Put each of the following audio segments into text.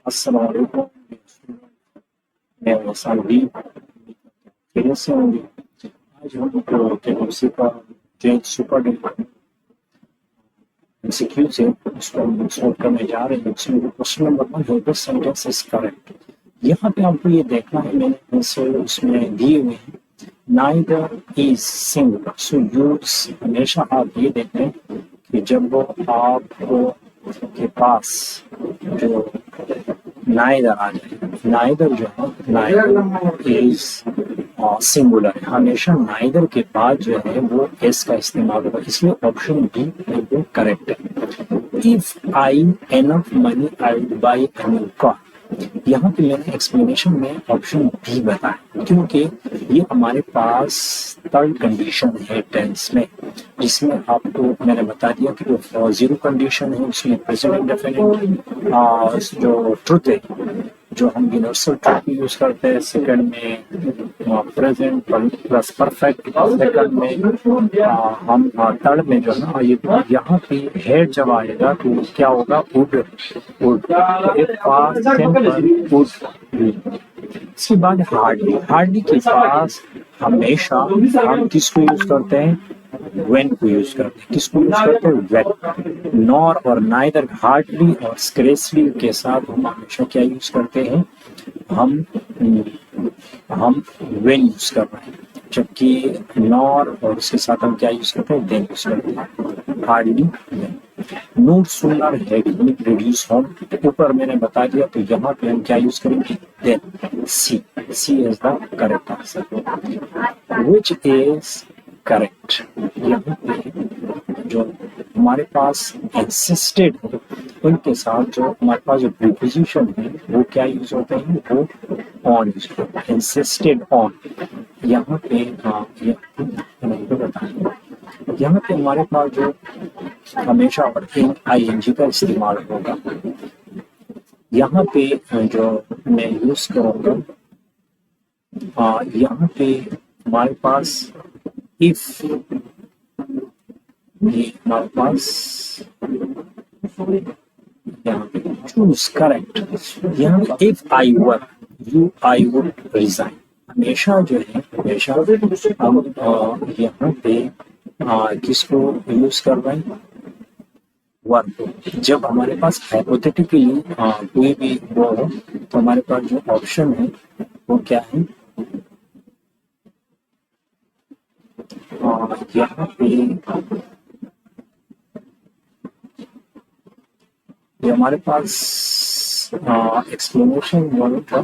अस्सलाम वालेकुम। मैं वसाल भी फिर से होंगे। आज हम केमिस्ट्री का जो सुपर एमसीक्यू से उसको हम सॉल्व करने जा रहे हैं। उसमें क्वेश्चन नंबर 1 है दिस सेंटेंस इज करेक्ट। यहाँ पे आपको ये देखना है, मैंने आंसर उसमें दिए हुए हैं। Neither is singular, so use हमेशा आप ये देखें कि जब आपको के पास जो नाइदर आ जाए, नाइदर जो है नाइदर इज सिंगुलर है, हमेशा नाइदर के बाद जो है वो एस का इस्तेमाल होगा, इसलिए ऑप्शन बी बिल्कुल करेक्ट है। If I enough money I would buy a new car. यहाँ पे मैंने एक्सप्लेनेशन में ऑप्शन बी बताया क्योंकि ये हमारे पास थर्ड कंडीशन है टेंस में, जिसमें आपको मैंने बता दिया कि जो जीरो कंडीशन है उसमें प्रेजेंट इंडेफिनिट जो ट्रुथ है, जो हम यूनिवर्सल ट्रुथ यूज करते हैं, सेकंड में प्रेजेंट प्लस परफेक्ट, सेकंड में हम थर्ड में जो है ये यहाँ पे हेड जब आएगा तो क्या होगा, वुड वुड, एक पास सिंपल वुड। इसके बाद हार्डली, हार्डली के पास हमेशा हम किसको यूज करते हैं, वेन को यूज करते हैं। किसको यूज करते हैं, वेन। नॉर और नाइदर, हार्डली और स्क्रेसली के साथ हम हमेशा क्या यूज करते हैं, हम वेन यूज कर रहे हैं, जबकि नॉर और उसके साथ हम क्या यूज करते हैं, देन यूज करते हैं। हार्डली नोट सुनर हेड रिड्यूस होम, ऊपर मैंने बता दिया, तो यहाँ पे हम क्या यूज करेंगे, then. C is the correct answer. Which is correct. यहाँ पे जो हमारे पास इंसिस्टेड है उनके साथ जो हमारे पास जो प्रीपोजिशन है वो क्या यूज होते हैं, वो ऑन यूज होते हैं। इंसिस्टेड ऑन, यहाँ पे यहाँ पे हमारे पास जो हमेशा आईएनजी का इस्तेमाल होगा। यहाँ पे जो मैं यूज करूँगा, यहाँ पे हमारे पास इफ, ये हमारे पास यहाँ पे चूज करेक्ट, यहाँ पे if I were you I would resign, हमेशा जो है हमेशा हम यहाँ पे किसको यूज कर रहे हैं, वर्ब। जब हमारे पास हाइपोथेटिकली कोई भी वो हो तो हमारे पास जो ऑप्शन है वो क्या है, यहाँ पे ये हमारे पास एक्सप्लेनेशन वन था,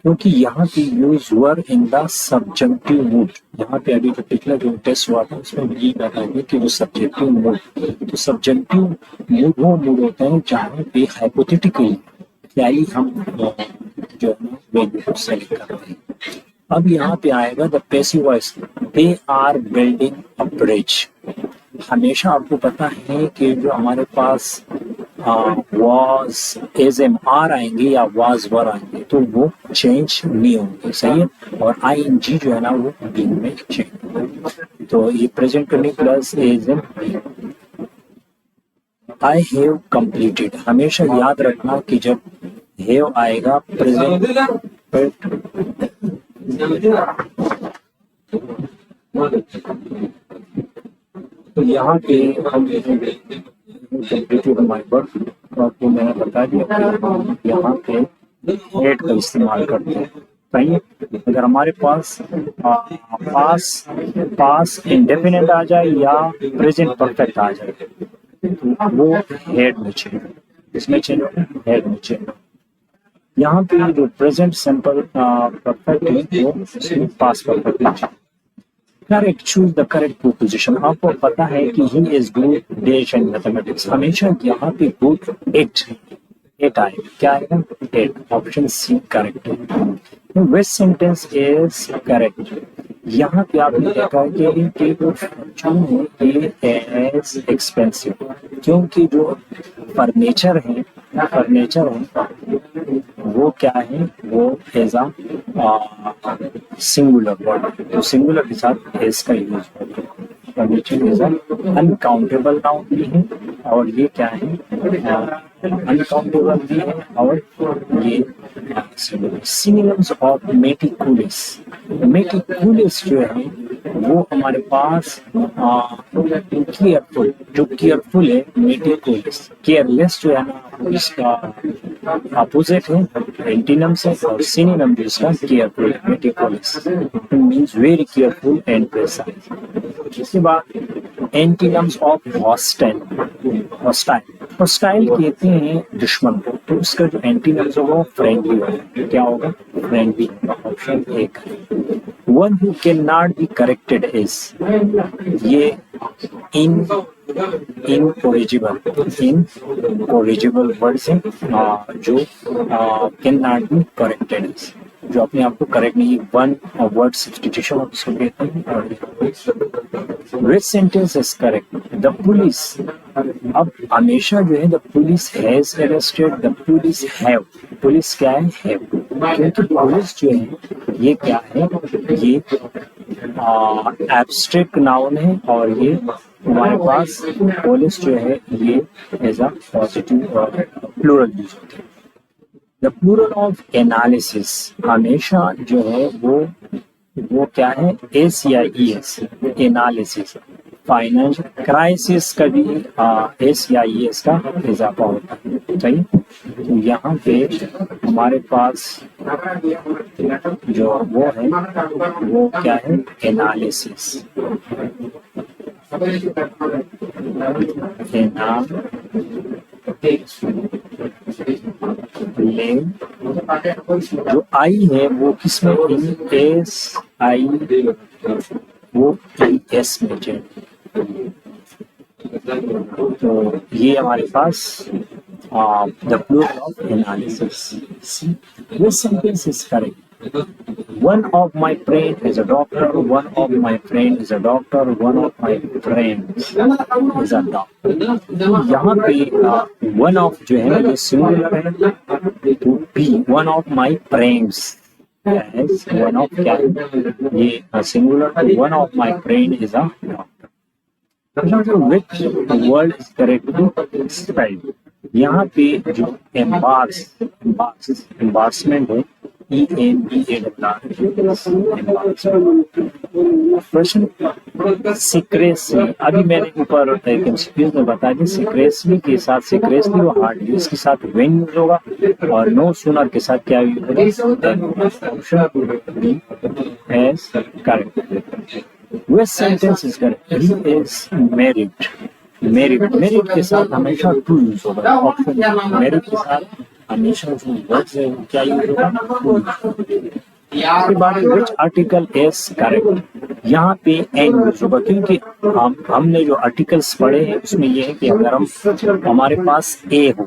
क्योंकि यहाँ पे use were in the subjective mood. यहाँ पे अभी जो पिछला जो टेस्ट हुआ था उसमें ये बताया कि जो सब्जेक्टिव मूड, तो सब्जेक्टिव मूड वो मूड होते हैं जहाँ पे हाइपोथेटिकली क्या ही हम जो है वैल्यू को सेलेक्ट करते हैं। अब यहाँ पे आएगा the passive voice, they are building a bridge. हमेशा आपको पता है कि जो हमारे पास वाज एज एम आर आएंगे या वाज वर आएंगे तो वो चेंज नहीं होंगे, सही है। और आई एन जी जो है ना वो बीइंग में चेंज होगा, तो ये प्रेजेंट करने plus is am. I have completed, हमेशा याद रखना कि जब हैव आएगा प्रेजेंट, तो यहाँ पे हम आपको मैंने बता दिया यहाँ पे एड का इस्तेमाल करते हैं, सही है। अगर हमारे पास पास इंडेफिनिट आ जाए या प्रेजेंट परफेक्ट आ जाए तो वो हेड में चेंज, इसमें चेंज होगा, हेड में चेंज। यहाँ पे जो प्रेजेंट सिंपल परफेक्ट है वो past perfect. Correct, choose the correct proposition. आपको पता है कि he is good dash in mathematics, हमेशा यहाँ पे गुड एट आएगा, क्या आएगा, एट। ऑप्शन सी करेक्ट है। विच सेंटेंस इज करेक्ट। यहाँ पे आपने देखा कि जो फॉर्चून है ये इज एक्सपेंसिव, क्योंकि जो फर्नीचर है वो क्या है, वो एज अ सिंगुलर वर्ड, तो सिंगुलर के साथ एस का यूज होता है। फर्नीचर इज अनकाउंटेबल नाउन भी है, और ये क्या है, अनकाउंटेबल भी है और ये सिनोनिम्स ऑफ मेटिकुलस। मेटिकुलस जो है वो हमारे पास केयरफुल, जो केयरफुल है मेटिकुलस। केयरलेस जो है ना इसका अपोजिट है, एंटीनम्स है, और सिनोनिम जो इसका केयरफुल है meticulous, means very careful and precise. इसके बाद एंटीनम्स ऑफ हॉस्टाइल। हॉस्टाइल कहते हैं दुश्मन को, तो उसका जो एंटीनम्स होगा वो फ्रेंडली होगा। क्या होगा? फ्रेंडली। ऑप्शन एक। One who can not be corrected is, ये इनकोरिजिबल वर्ड से जो can not be corrected is, जो अपने आप को करेक्ट नहीं, वन वर्ड सब्स्टिट्यूशन ऑफ इसको कहते हैं। विच sentence is correct? The police. अब हमेशा जो है the police has arrested, the police have. Police क्या है? हैव। क्योंकि पुलिस जो है ये क्या है? ये एब्स्ट्रैक्ट नाउन है और ये हमारे पास पुलिस जो है ये as a positive plural use होती है। द प्लूरल ऑफ एनालिसिस हमेशा जो है वो क्या है? ACIES, analysis. फाइनेंस क्राइसिस का भी ACIES का इजाफा होता है। सही। तो यहाँ पे हमारे पास जो वो है वो क्या है? एनालिसिस। जो आई है वो किसमें? SI, वो ES में है। तो ये हमारे पास the plural of analysis. This sentence is correct. One of my friend is a doctor. One of my friend is a doctor. One of my friends is a doctor. यहाँ पे one of जो है ये singular है, तो be one of my friends is one of क्या है? ये singular. One of my friend is a doctor. Which word is correctly spelled? यहाँ पे जो एम्बार्समेंट है प्रश्न सिक्रेसी। अभी मैंने ऊपर एमसीक्यूज में बताया कि सिक्रेसली के साथ सिक्रेसली और हार्डली, इसके साथ व्हेन यूज होगा, और नो सूनर के साथ क्या यूज होगा? Option B is correct. Which sentence is correct? He is married. Married के साथ हमेशा टू यूज होगा। ऑप्शन मेरिट के साथ हमेशा जो वर्ड्स है क्या यूज होगा? उसके बाद विच आर्टिकल इज करेक्ट? यहाँ पे एन यूज होगा, क्योंकि हमने जो आर्टिकल्स पढ़े हैं उसमें ये है कि अगर हमारे पास ए हो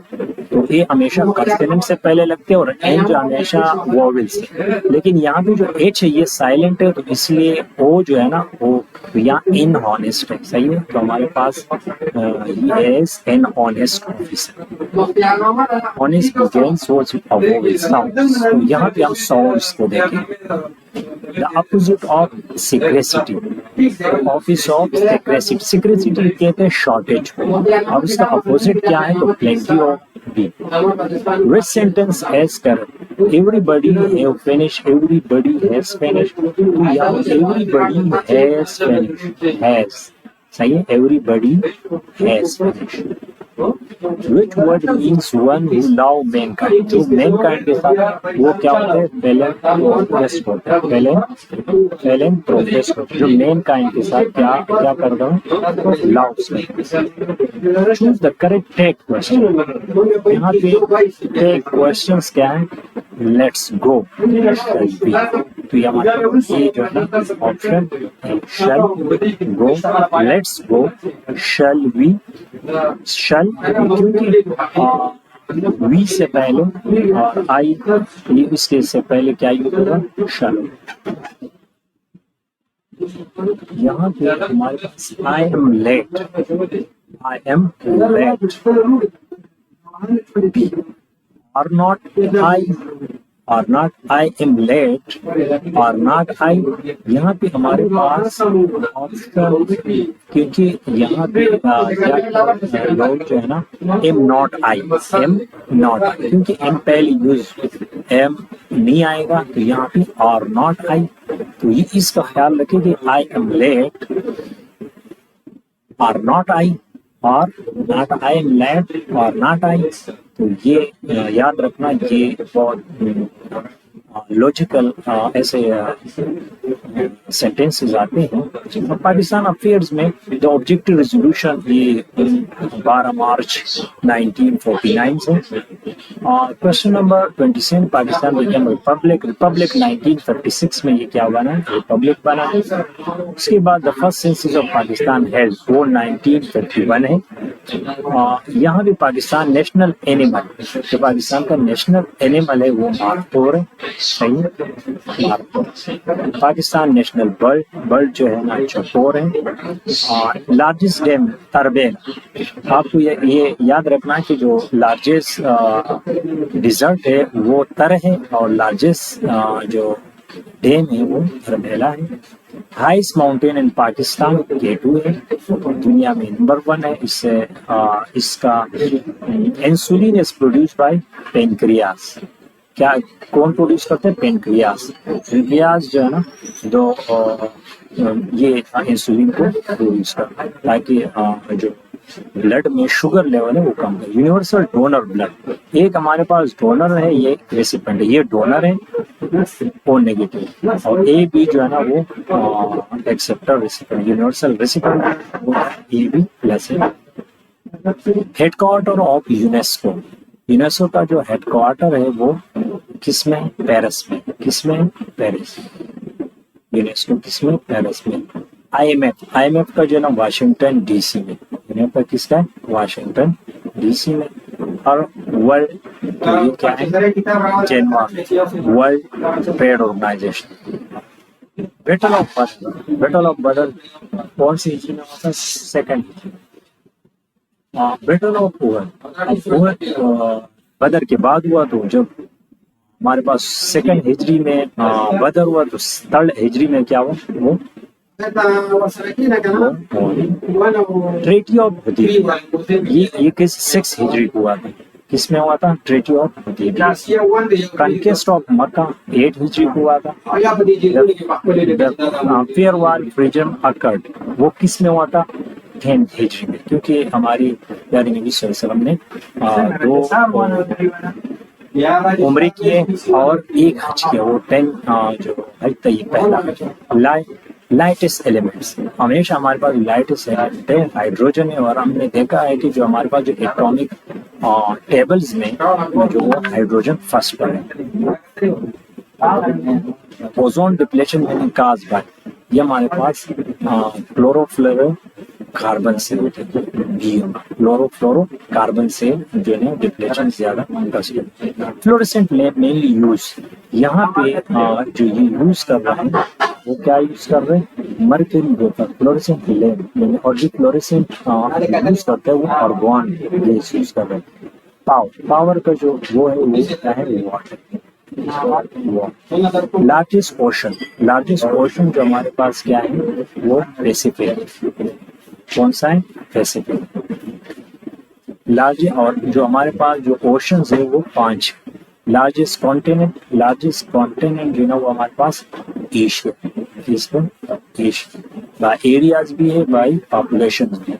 तो ए हमेशा कंसोनेंट से पहले लगते हैं और एन जो हमेशा वोवेल से। लेकिन यहाँ पे जो एच है ये साइलेंट है, तो इसलिए ओ जो है ना वो यहाँ इन ऑनेस्ट है। सही है। तो हमारे पास is an honest officer. Honest begins with a vowel sound. तो यहाँ पे हम साउंड्स को देखें। The opposite of secrecy, office of secrecy, secrecy कहते हैं शॉर्टेज को। अब इसका अपोजिट क्या है? तो plenty of bee. Which sentence has correct? Everybody have finished. Everybody has finished. तो यहाँ everybody has finished. Has सही है। Everybody has finished. Which word means one who love mankind? जो mankind के साथ वो क्या होता है? philanthropist होता है। philanthropist जो mankind के साथ क्या करता है? loves। Choose the correct tag question. यहाँ पे tag questions क्या है? Let's go, shall we? तो ये हमारा ये जो है ना option shall go, let's go, shall we, shall क्योंकि वी से पहले और आई इसके से पहले क्या यूज होगा? shall। यहाँ पे हमारे पास I am late, I am late, are not I और नॉट आई एम लेट और नॉट आई, यहाँ पे हमारे पास ऑप्शन, क्योंकि यहाँ पे लोग जो है ना एम नॉट आई, क्योंकि एम पहले यूज, एम नहीं आएगा तो यहाँ पे और नॉट आई, तो ये इसका ख्याल रखें कि आई एम लेट और नॉट आई, और नॉट आई एम लेट और नॉट आई, तो ये याद रखना, ये बहुत लॉजिकल ऐसे सेंटेंसेस आते हैं। पाकिस्तान अफेयर्स में द ऑब्जेक्टिव रेजोल्यूशन ये 12 मार्च 1949 से। Question number 27, Pakistan became Republic 1936 में ये क्या बना, रिपब्लिक बना। उसके बाद the first census of Pakistan held वो 1951 है। यहाँ भी पाकिस्तान नेशनल एनिमल, जो पाकिस्तान का नेशनल एनिमल है वो मार्तोर है, सही है, मार्तोर। पाकिस्तान नेशनल बर्ड जो है ना चकोर है। लार्जेस्ट डैम तरबेल, आपको ये याद रखना कि जो लार्जेस्ट डिजर्ट है वो तर है और लार्जेस्ट जो डैम है वो तरबेला है। Highest mountain in Pakistan K2 है, दुनिया में नंबर 1 है। इससे इसका insulin is produce by pancreas. क्या कौन प्रोड्यूस करते हैं? पेनक्रियास। पेनक्रियास जो है ना दो ये इंसुलिन को प्रोड्यूस करता है ताकि जो ब्लड में शुगर लेवल है वो कम है। यूनिवर्सल डोनर ब्लड, एक हमारे पास डोनर है, ये रेसिपेंट है, ये डोनर है ओ नेगेटिव, और ए बी जो है ना वो एक्सेप्टर रेसिपेंट, यूनिवर्सल रेसिपेंट वो ए बी प्लस है। हेडक्वार्टर ऑफ यूनेस्को, यूनेस्को का जो हेडक्वार्टर है वो किसमें? पेरिस में। किसमें? पेरिस। यूनेस्को किसमें? पेरिस में। आईएमएफ का जो ना वाशिंगटन डीसी में, यूनेस्को का किसका? वाशिंगटन डीसी में। और वर्ल्ड तो ये क्या है? Geneva, world trade organization. Battle of Badr कौन सी हिजरी में होता है? सेकंड। बैटल ऑफ उहद बदर के बाद हुआ, तो जब हमारे पास सेकंड हिजरी में बदर हुआ तो थर्ड हिजरी में क्या हुआ? वो ट्रेटी ऑफ हुदैबिया, ये किस 6 हिजरी को हुआ था? किसमें हुआ था? Treaty of Hudaibiya. Conquest of Mecca 8 हिजरी को हुआ था। फेयर वार फ्रीडम अकर्ड वो किस में हुआ था? 10 हिजरी में, क्योंकि हमारी प्यारे नबी सल्लल्लाहु अलैहि वसल्लम ने 2 उम्रे किए और 1 हज किया। वो 10 जो हज था ये पहला। लाइटेस्ट एलिमेंट्स, हमेशा हमारे पास लाइटेस्ट एलिमेंट है हाइड्रोजन है, और हमने देखा है कि जो हमारे पास जो एटॉमिक टेबल्स में जो हाइड्रोजन फर्स्ट पर है। ओजोन डिप्लेशन में काज बाय, ये हमारे पास क्लोरोफ्लोरो कार्बन से होते हैं, क्लोरोफ्लोरो कार्बन से जो है डिप्लेशन ज्यादा है। फ्लोरेसेंट लैंप मेनली यूज, यहाँ पे जो ये यूज कर रहे हैं वो क्या यूज कर रहे हैं? मर्क्यूरी वेपर, फ्लोरेसेंट लैंप, और जो फ्लोरेसेंट यूज करते हैं वो आर्गन गैस यूज कर रहे हैं। पावर का जो वो है वो क्या है? वाटर। लार्जेस्ट ओशन जो हमारे पास क्या है वो पैसिफिक। कौन सा है? पैसिफिक। लार्ज, और जो हमारे पास जो ओशंस है वो 5। लार्जेस्ट कॉन्टिनेंट जो है ना वो हमारे पास एशिया, इसको एशिया बाय एरियाज भी है, बाय पॉपुलेशन भी।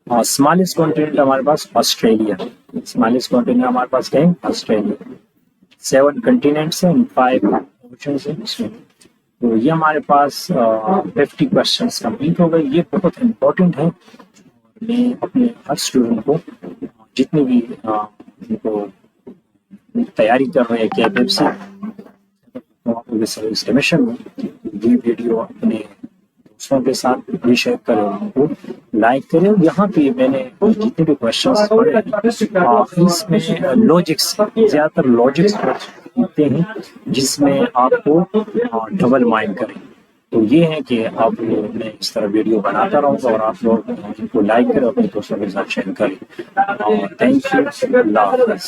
और स्मॉलेस्ट कॉन्टिनेंट हमारे पास ऑस्ट्रेलिया, स्मॉलेस्ट कॉन्टिनेंट हमारे पास क्या है? ऑस्ट्रेलिया। 7 कंटिनेंट्स हैं, 5 ओशंस हैं इसमें। तो ये हमारे पास 50 क्वेश्चंस कंप्लीट हो गए। ये बहुत इम्पोर्टेंट है। मैं अपने हर स्टूडेंट को जितनी भी उनको तैयारी कर रहे हैं KPFC सर्विस कमीशन में, ये वीडियो अपने दोस्तों के साथ भी शेयर करें, उनको लाइक करें। यहाँ पे मैंने जितने भी क्वेश्चंस पढ़े इसमें लॉजिक्स, ज्यादातर लॉजिक्स होते हैं जिसमें आपको डबल माइंड करें। तो ये है कि आप लोग, मैं इस तरह वीडियो बनाता रहूँगा और आप लोग इनको लाइक करें, अपने दोस्तों के साथ शेयर करें। Thank you. अल्लाह हाफ़िज़।